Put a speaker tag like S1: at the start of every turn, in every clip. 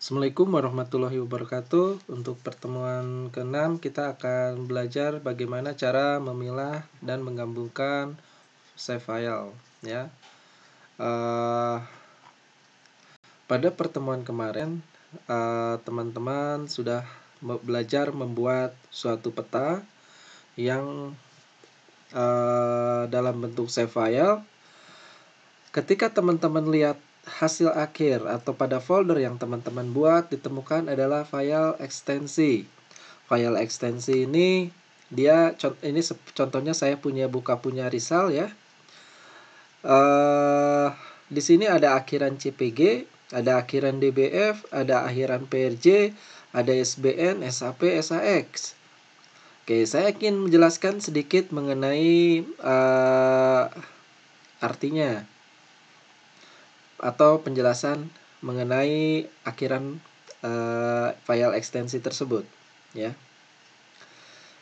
S1: Assalamualaikum warahmatullahi wabarakatuh. Untuk pertemuan ke-6 kita akan belajar bagaimana cara memilah dan menggabungkan save file ya. Pada pertemuan kemarin teman-teman sudah belajar membuat suatu peta yang dalam bentuk save file. Ketika teman-teman lihat hasil akhir atau pada folder yang teman-teman buat, ditemukan adalah file ekstensi. File ekstensi ini contohnya saya buka punya Rizal ya. Di sini ada akhiran CPG, ada akhiran DBF, ada akhiran PRJ, ada SBN, SAP, SAX. Oke, saya ingin menjelaskan sedikit mengenai artinya atau penjelasan mengenai akhiran file ekstensi tersebut ya.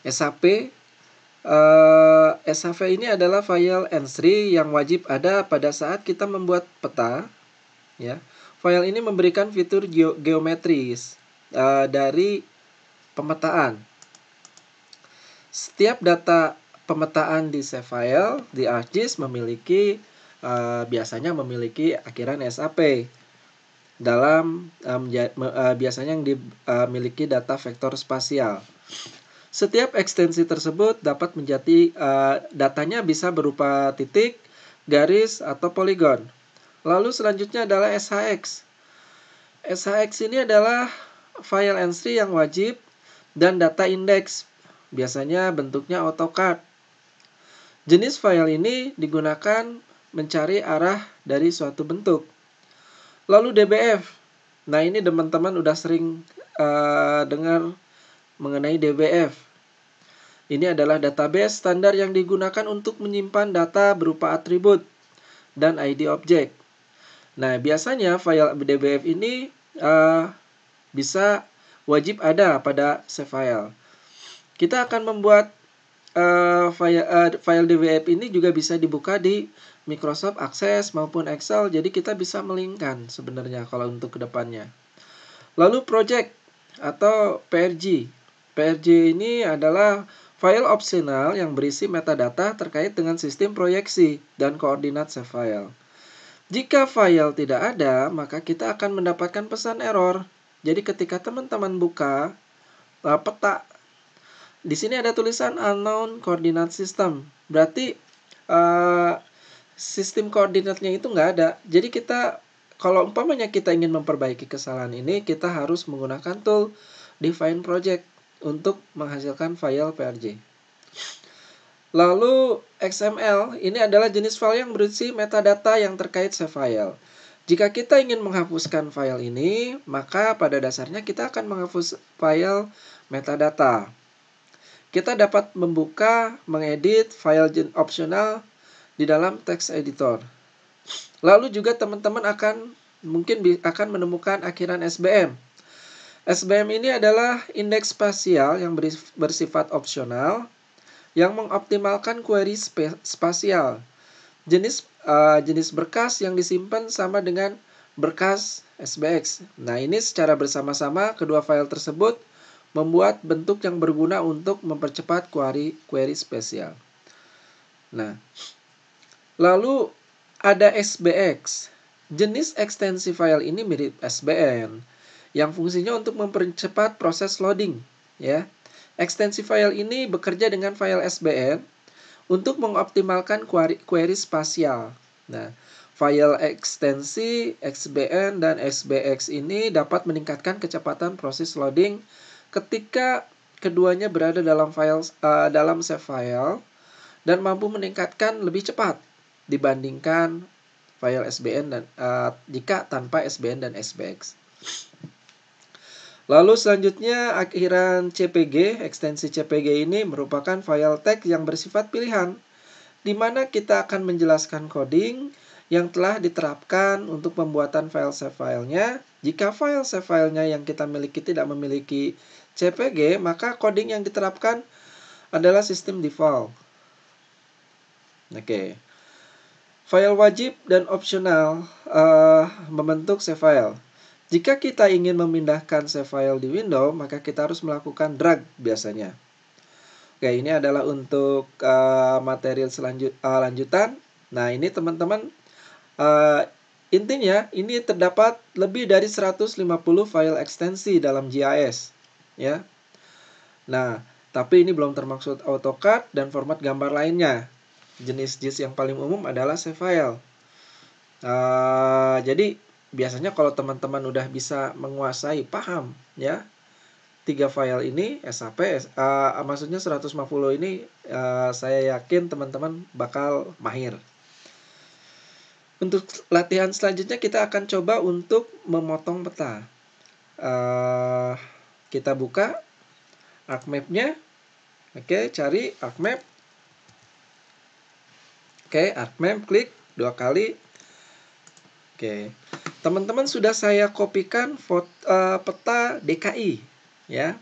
S1: SAP ini adalah file entry yang wajib ada pada saat kita membuat peta ya. File ini memberikan fitur geometris dari pemetaan. Setiap data pemetaan di save file di ArcGIS biasanya memiliki akhiran SAP dalam biasanya yang dimiliki data vektor spasial. Setiap ekstensi tersebut dapat menjadi datanya bisa berupa titik, garis, atau poligon. Lalu selanjutnya adalah SHX. SHX ini adalah file entry yang wajib dan data index. Biasanya bentuknya AutoCAD. Jenis file ini digunakan mencari arah dari suatu bentuk. Lalu DBF. Nah, ini teman-teman udah sering dengar mengenai DBF. Ini adalah database standar yang digunakan untuk menyimpan data berupa atribut dan ID objek. Nah, biasanya file DBF ini bisa wajib ada pada save file. Kita akan membuat file DBF ini juga bisa dibuka di Microsoft Access maupun Excel. Jadi kita bisa melingkan sebenarnya kalau untuk kedepannya. Lalu project atau PRJ. PRJ ini adalah file opsional yang berisi metadata terkait dengan sistem proyeksi dan koordinat save file. Jika file tidak ada, maka kita akan mendapatkan pesan error. Jadi ketika teman-teman buka peta, di sini ada tulisan unknown coordinate system. Berarti sistem koordinatnya itu nggak ada. Jadi kalau umpamanya kita ingin memperbaiki kesalahan ini, kita harus menggunakan tool define project untuk menghasilkan file PRJ. Lalu XML ini adalah jenis file yang berisi metadata yang terkait save file. Jika kita ingin menghapuskan file ini, maka pada dasarnya kita akan menghapus file metadata. Kita dapat mengedit file opsional di dalam text editor. Lalu juga teman-teman mungkin akan menemukan akhiran SBM. SBM ini adalah indeks spasial yang bersifat opsional yang mengoptimalkan query spasial. Jenis berkas yang disimpan sama dengan berkas SBX. Nah, ini secara bersama-sama kedua file tersebut membuat bentuk yang berguna untuk mempercepat query spesial. Nah, lalu ada SBX. Jenis ekstensi file ini mirip SBN yang fungsinya untuk mempercepat proses loading ya. Ekstensi file ini bekerja dengan file SBN untuk mengoptimalkan query spasial. Nah, file ekstensi XBN dan SBX ini dapat meningkatkan kecepatan proses loading ketika keduanya berada dalam save file dan mampu meningkatkan lebih cepat dibandingkan file SBN dan jika tanpa SBN dan SBX. Lalu selanjutnya akhiran CPG, ekstensi CPG ini merupakan file teks yang bersifat pilihan, di mana kita akan menjelaskan coding yang telah diterapkan untuk pembuatan file save filenya. Jika file save filenya yang kita miliki tidak memiliki CPG, maka coding yang diterapkan adalah sistem default. Oke. File wajib dan opsional membentuk save file. Jika kita ingin memindahkan save file di window, maka kita harus melakukan drag biasanya. Oke, ini adalah untuk materi lanjutan. Nah, ini teman-teman, intinya ini terdapat lebih dari 150 file ekstensi dalam GIS, ya. Nah, tapi ini belum termaksud AutoCAD dan format gambar lainnya. Jenis JIS yang paling umum adalah save file. Jadi biasanya kalau teman-teman udah bisa menguasai, paham ya, 3 file ini SAP, maksudnya 150 ini, saya yakin teman-teman bakal mahir. Untuk latihan selanjutnya kita akan coba untuk memotong peta. Kita buka ArcMap-nya. Oke, cari ArcMap. Oke, ArcMap, klik 2 kali. Oke, teman-teman sudah saya kopikan peta DKI, ya.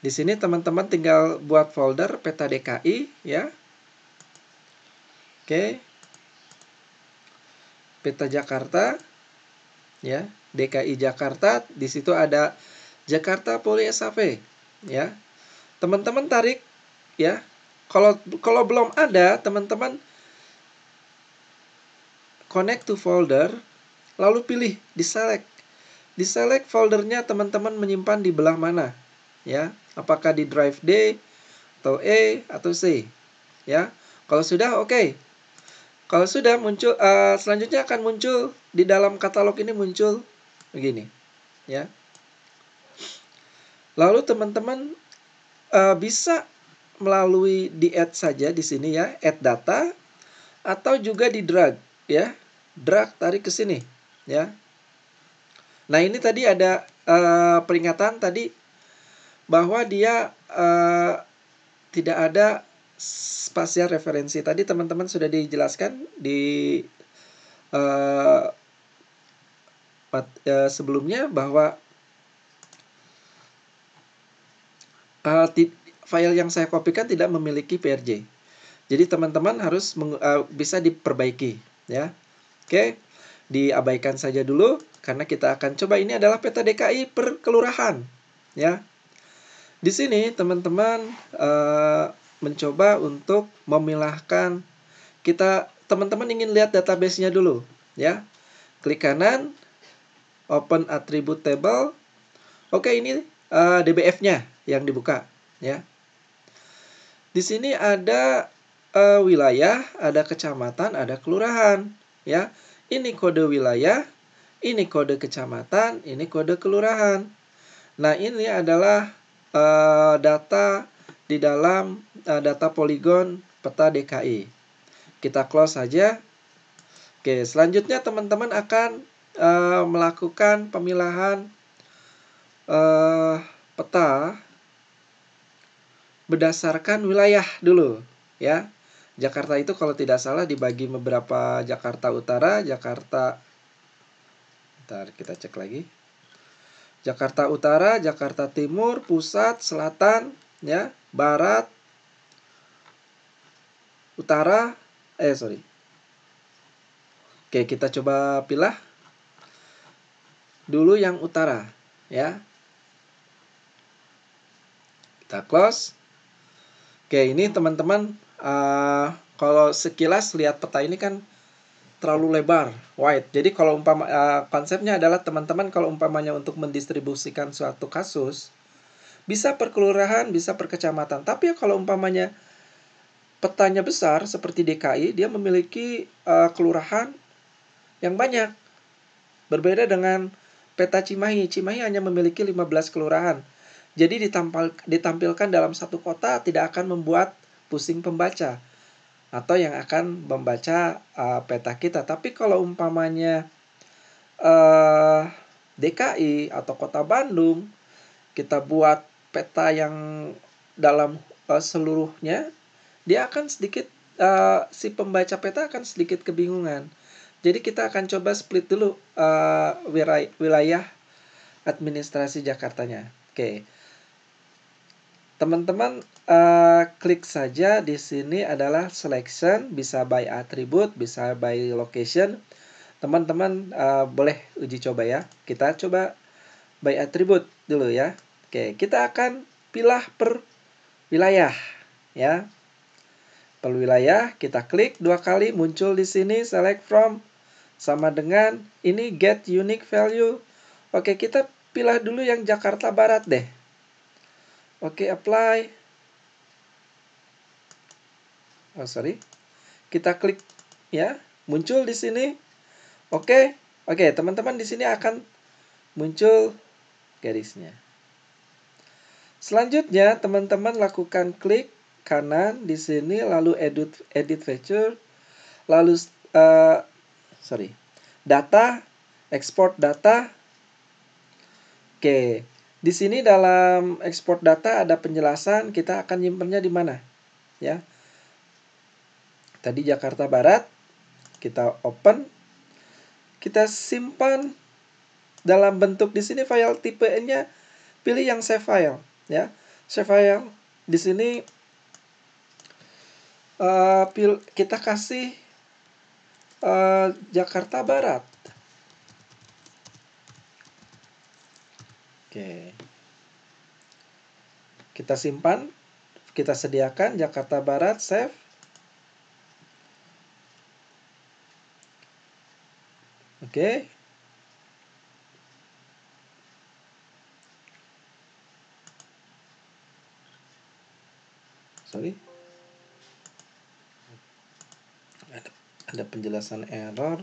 S1: Di sini teman-teman tinggal buat folder peta DKI, ya. Oke, peta Jakarta, ya, DKI Jakarta. Di situ ada Jakarta Poly SAP, ya. Teman-teman tarik, ya. Kalau belum ada, teman-teman connect to folder, lalu pilih diselect. Diselect foldernya teman-teman menyimpan di belah mana, ya? Apakah di drive D atau E atau C, ya? Kalau sudah, oke. Kalau sudah muncul, selanjutnya akan muncul di dalam katalog ini muncul begini, ya. Lalu teman-teman bisa melalui di add saja di sini, ya, add data, atau juga di drag, ya. Drag, tarik ke sini, ya. Nah, ini tadi ada peringatan tadi bahwa dia tidak ada spasial referensi. Tadi teman-teman sudah dijelaskan di sebelumnya bahwa file yang saya kopikan tidak memiliki PRJ. Jadi teman-teman harus bisa diperbaiki, ya. Oke, diabaikan saja dulu karena kita akan coba. Ini adalah peta DKI per kelurahan, ya. Di sini teman-teman mencoba untuk memilahkan. Teman-teman ingin lihat database-nya dulu, ya. Klik kanan, open attribute table. Oke, ini DBF-nya yang dibuka, ya. Di sini ada wilayah, ada kecamatan, ada kelurahan, ya. Ini kode wilayah, ini kode kecamatan, ini kode kelurahan. Nah, ini adalah data di dalam data poligon peta DKI. Kita close saja. Oke, selanjutnya teman-teman akan melakukan pemilahan peta berdasarkan wilayah dulu, ya. Jakarta itu kalau tidak salah dibagi beberapa, Jakarta Utara, Bentar, kita cek lagi. Jakarta Utara, Jakarta Timur, Pusat, Selatan, ya, Barat, Utara, Oke, kita coba pilih dulu yang utara, ya. Kita close. Oke, ini teman-teman, kalau sekilas lihat peta ini kan terlalu lebar, wide. Jadi kalau konsepnya adalah teman-teman kalau umpamanya untuk mendistribusikan suatu kasus, bisa per kelurahan, bisa per kecamatan. Tapi ya kalau umpamanya petanya besar seperti DKI, dia memiliki kelurahan yang banyak. Berbeda dengan peta Cimahi. Cimahi hanya memiliki 15 kelurahan. Jadi ditampilkan dalam satu kota tidak akan membuat pusing pembaca atau yang akan membaca peta kita. Tapi kalau umpamanya DKI atau Kota Bandung, kita buat peta yang dalam seluruhnya, dia akan sedikit, si pembaca peta akan sedikit kebingungan. Jadi kita akan coba split dulu wilayah administrasi Jakartanya. Oke. Teman-teman klik saja di sini adalah selection, bisa by attribute, bisa by location. Teman-teman boleh uji coba ya. Kita coba by attribute dulu ya. Oke, kita akan pilih per wilayah ya. Per wilayah kita klik 2 kali, muncul di sini select from sama dengan ini get unique value. Oke, kita pilih dulu yang Jakarta Barat deh. Oke, apply. Oh, sorry. Kita klik ya, muncul di sini. Oke. Oke, teman-teman di sini akan muncul garisnya. Selanjutnya, teman-teman lakukan klik kanan di sini, lalu edit feature, lalu data, export data. Oke, di sini dalam export data ada penjelasan kita akan nyimpennya di mana, ya. Tadi Jakarta Barat, kita open, kita simpan dalam bentuk di sini file tipenya, pilih yang save file, ya. Save file di sini kita kasih Jakarta Barat. Oke. Kita simpan, kita sediakan Jakarta Barat, save. Oke. Sorry. Ada penjelasan error.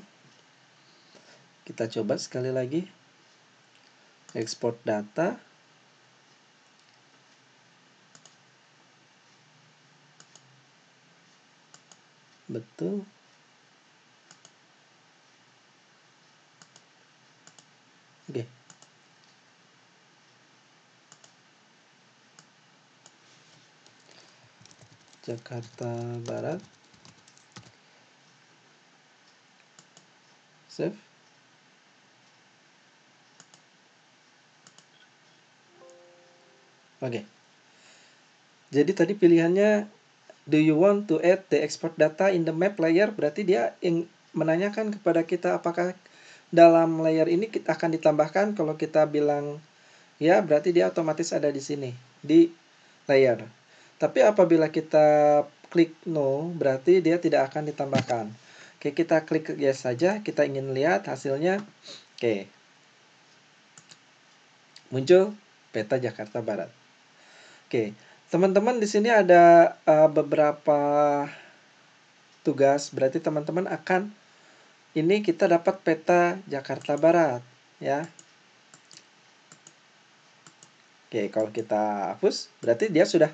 S1: Kita coba sekali lagi. Export data. Betul. Oke. Jakarta Barat. Save. Oke. Jadi tadi pilihannya do you want to add the export data in the map layer? Berarti dia menanyakan kepada kita apakah dalam layer ini akan ditambahkan. Kalau kita bilang ya, berarti dia otomatis ada di sini di layer. Tapi apabila kita klik no, berarti dia tidak akan ditambahkan. Oke, kita klik yes saja, kita ingin lihat hasilnya. Oke. Muncul peta Jakarta Barat. Oke, teman-teman di sini ada beberapa tugas. Berarti teman-teman akan ini kita dapat peta Jakarta Barat ya. Oke, kalau kita hapus berarti dia sudah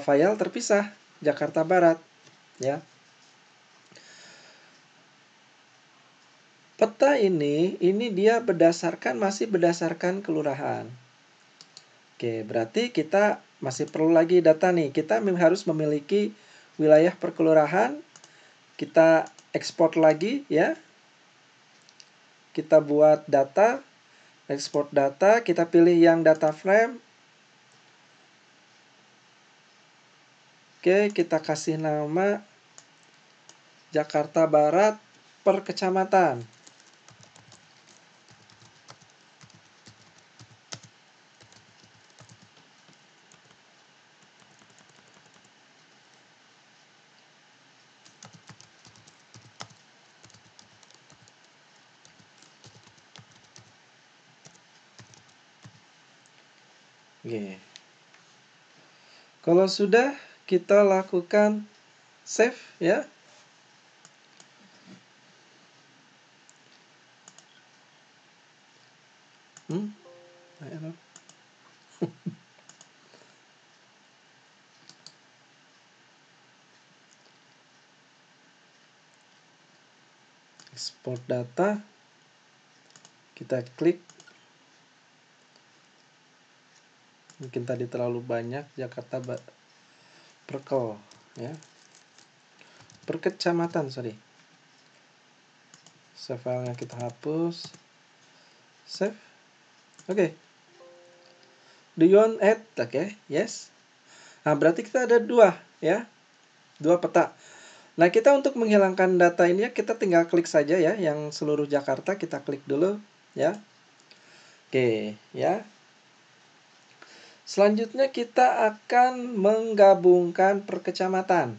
S1: file terpisah Jakarta Barat ya. Peta ini dia masih berdasarkan kelurahan. Oke, berarti kita masih perlu lagi data nih. Kita harus memiliki wilayah perkelurahan. Kita ekspor lagi ya. Kita buat data, export data, kita pilih yang data frame. Oke, kita kasih nama Jakarta Barat per kecamatan. Oke. Kalau sudah, kita lakukan save ya. Export data. Kita klik. Mungkin tadi terlalu banyak Jakarta Perkel ya. Per kecamatan, sorry. Save filenya kita hapus. Save. Oke. Do you want add? Oke, yes. Nah, berarti kita ada dua ya. Dua peta. Nah, kita untuk menghilangkan data ini kita tinggal klik saja ya, yang seluruh Jakarta kita klik dulu ya. Oke, ya. Selanjutnya kita akan menggabungkan per kecamatan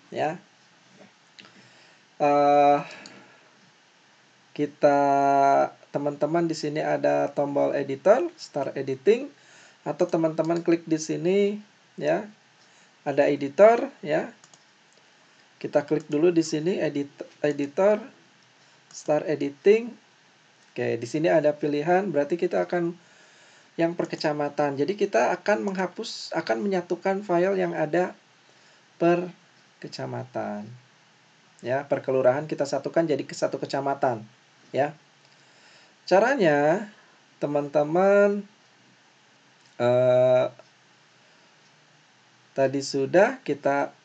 S1: ya. Kita teman-teman di sini ada tombol editor, start editing, atau teman-teman klik di sini ya. Ada editor ya. Kita klik dulu di sini editor, start editing. Oke, di sini ada pilihan, berarti kita akan yang per kecamatan. Jadi kita akan akan menyatukan file yang ada per kecamatan. Ya, per kelurahan kita satukan jadi satu kecamatan, ya. Caranya, teman-teman tadi sudah kita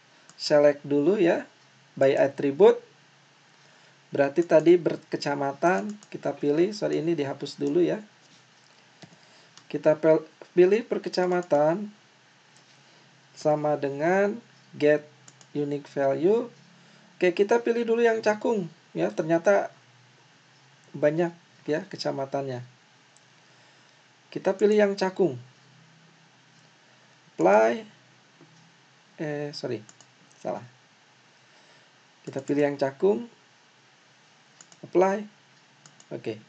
S1: select dulu ya, by attribute. Berarti tadi berkecamatan, kita pilih, sorry ini dihapus dulu ya. Kita pilih per kecamatan sama dengan get unique value. Oke, kita pilih dulu yang Cakung ya, ternyata banyak ya kecamatannya. Kita pilih yang Cakung. Apply. Salah. Kita pilih yang Cakung. Apply. Oke.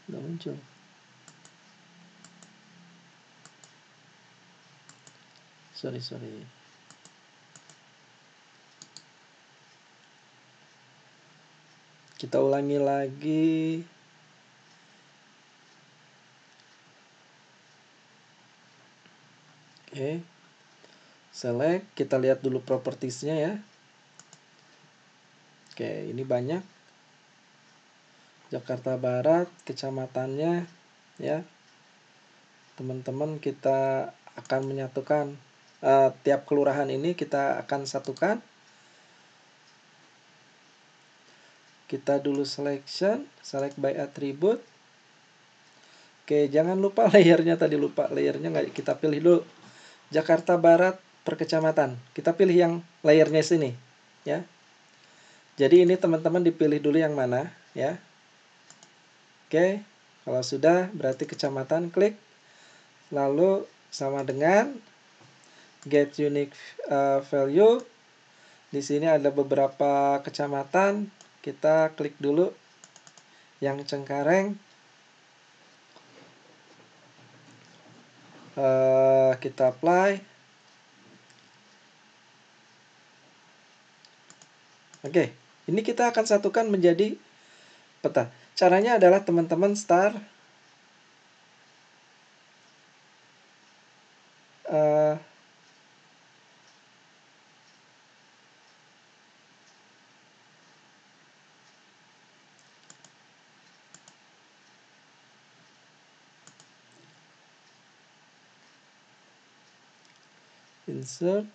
S1: Udah muncul. Sorry. Kita ulangi lagi. Oke. Select, kita lihat dulu propertiesnya ya. Oke, ini banyak. Jakarta Barat, kecamatannya ya. Teman-teman kita akan menyatukan tiap kelurahan ini kita akan satukan. Kita dulu selection, select by attribute. Oke, jangan lupa layernya, tadi lupa layernya, nggak kita pilih dulu. Jakarta Barat per kecamatan. Kita pilih yang layernya sini ya. Jadi ini teman-teman dipilih dulu yang mana ya. Oke, kalau sudah berarti kecamatan, klik. Lalu sama dengan get unique value. Di sini ada beberapa kecamatan. Kita klik dulu yang Cengkareng. Kita apply. Oke, ini kita akan satukan menjadi peta. Caranya adalah teman-teman start insert,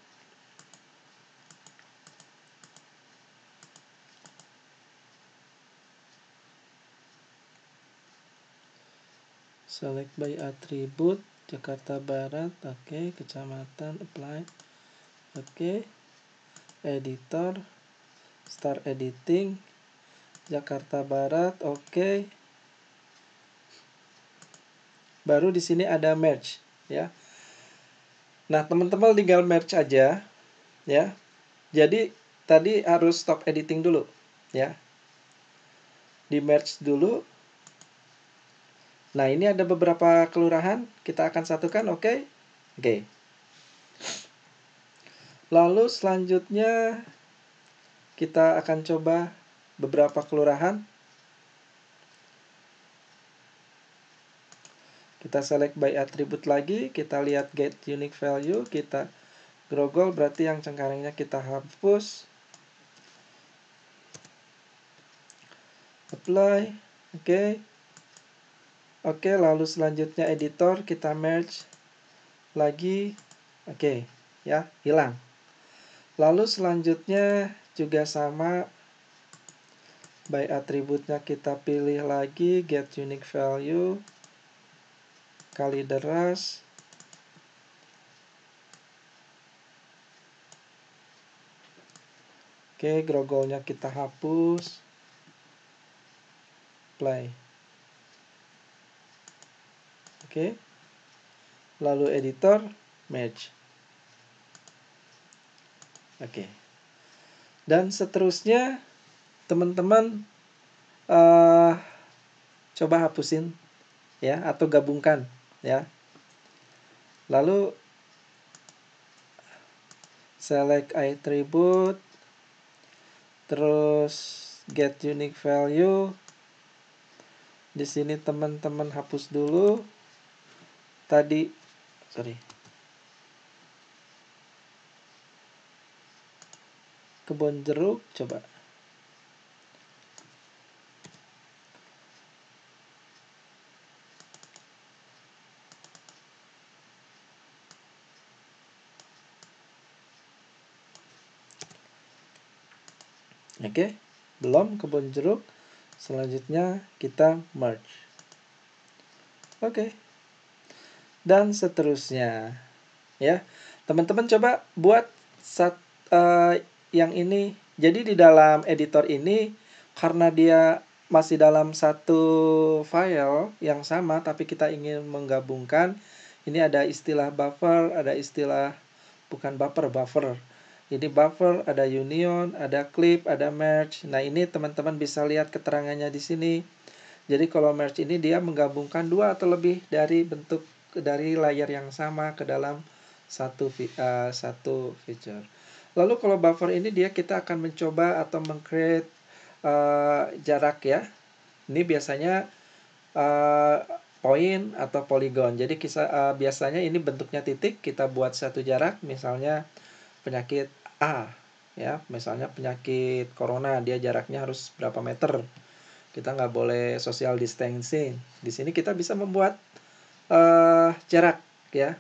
S1: select by attribute, Jakarta Barat, oke, kecamatan, apply, oke, editor, start editing, Jakarta Barat, oke. Baru di sini ada merge ya. Nah, teman-teman tinggal merge aja ya. Jadi tadi harus stop editing dulu ya. Di merge dulu. Nah, ini ada beberapa kelurahan, kita akan satukan, oke. Oke. Lalu selanjutnya kita akan coba beberapa kelurahan. Kita select by attribute lagi, kita lihat get unique value, kita grogol, berarti yang Cengkarengnya kita hapus. Apply, oke. Oke, lalu selanjutnya editor, kita merge lagi, oke, ya, hilang. Lalu selanjutnya juga sama, by atributnya kita pilih lagi, get unique value, Kalideres. Oke, grogolnya kita hapus. Play. Oke. Lalu editor, merge. Oke. Dan seterusnya, teman-teman coba hapusin ya, atau gabungkan ya. Lalu select attribute, terus get unique value. Di sini teman-teman hapus dulu tadi, kebun jeruk, coba. Oke, belum kebun jeruk. Selanjutnya kita merge. Oke. Dan seterusnya. Ya. Teman-teman coba buat yang ini. Jadi di dalam editor ini, karena dia masih dalam satu file yang sama, tapi kita ingin menggabungkan, ini ada istilah buffer, ada istilah, bukan buffer. Ini buffer, ada union, ada clip, ada merge. Nah, ini teman-teman bisa lihat keterangannya di sini. Jadi kalau merge ini dia menggabungkan dua atau lebih dari bentuk dari layer yang sama ke dalam satu feature. Lalu kalau buffer ini kita akan mencoba atau meng-create jarak ya. Ini biasanya point atau polygon. Jadi biasanya ini bentuknya titik, kita buat satu jarak, misalnya penyakit A ya, misalnya penyakit corona, dia jaraknya harus berapa meter. Kita nggak boleh social distancing. Di sini kita bisa membuat jarak ya.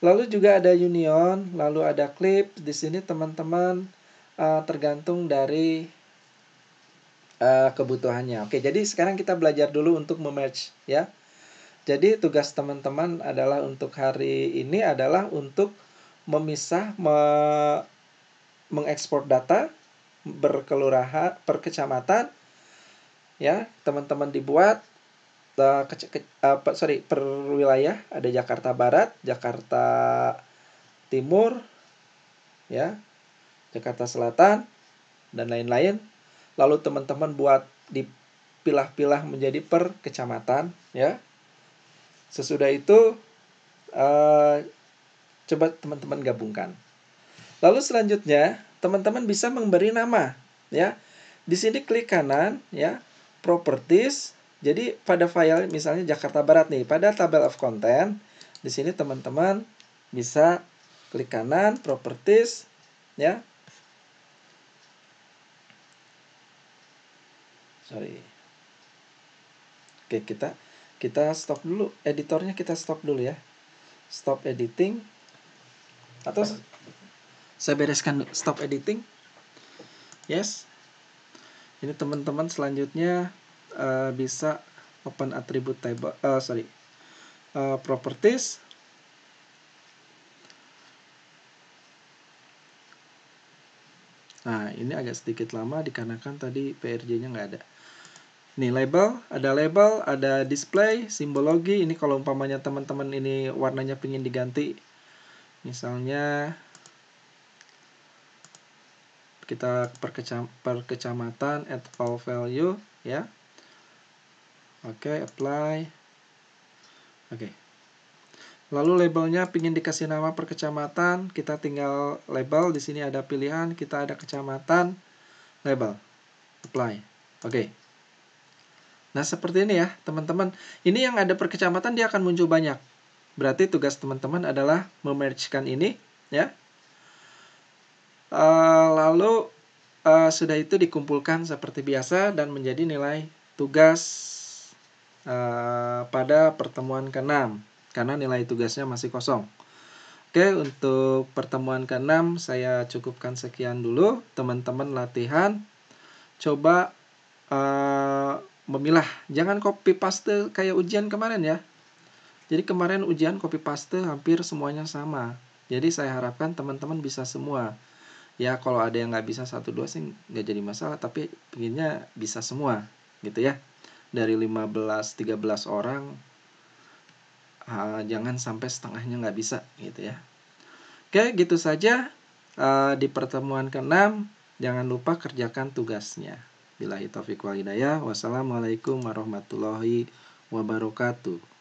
S1: Lalu juga ada union, lalu ada clip. Di sini teman-teman tergantung dari kebutuhannya. Oke, jadi sekarang kita belajar dulu untuk memerge ya. Jadi tugas teman-teman adalah untuk hari ini adalah untuk memisah, mengekspor data berkelurahan, per kecamatan ya. Teman-teman dibuat per wilayah, ada Jakarta Barat, Jakarta Timur ya, Jakarta Selatan dan lain-lain. Lalu teman-teman buat dipilah-pilah menjadi per kecamatan ya. Sesudah itu coba teman-teman gabungkan. Lalu selanjutnya teman-teman bisa memberi nama ya. Di sini klik kanan ya, properties. Jadi pada file misalnya Jakarta Barat nih, pada table of content, di sini teman-teman bisa klik kanan, properties ya. Oke, kita stop dulu editornya, kita stop dulu ya. Stop editing. Atau saya bereskan stop editing. Yes. Ini teman-teman selanjutnya bisa open attribute table, properties. Nah, ini agak sedikit lama dikarenakan tadi PRJ-nya nggak ada. Nih label, ada display, simbologi. Ini kalau umpamanya teman-teman ini warnanya pengen diganti, misalnya kita per kecamatan, add all value ya. Oke, apply. Oke. Lalu labelnya pingin dikasih nama per kecamatan, kita tinggal label. Di sini ada pilihan, kita ada kecamatan, label, apply. Oke. Nah, seperti ini ya, teman-teman. Ini yang ada per kecamatan dia akan muncul banyak. Berarti tugas teman-teman adalah memergekan ini ya. Lalu sudah itu dikumpulkan seperti biasa dan menjadi nilai tugas pada pertemuan ke-6. Karena nilai tugasnya masih kosong. Oke, untuk pertemuan ke-6 saya cukupkan sekian dulu. Teman-teman latihan, coba memilah. Jangan copy paste kayak ujian kemarin ya. Jadi kemarin ujian copy paste hampir semuanya sama. Jadi saya harapkan teman-teman bisa semua. Ya kalau ada yang nggak bisa 1-2 sih nggak jadi masalah, tapi pinginnya bisa semua gitu ya. Dari 15-13 orang, jangan sampai setengahnya nggak bisa gitu ya. Oke, gitu saja di pertemuan ke-6. Jangan lupa kerjakan tugasnya. Billahi taufiq wal hidayah. Wassalamualaikum warahmatullahi wabarakatuh.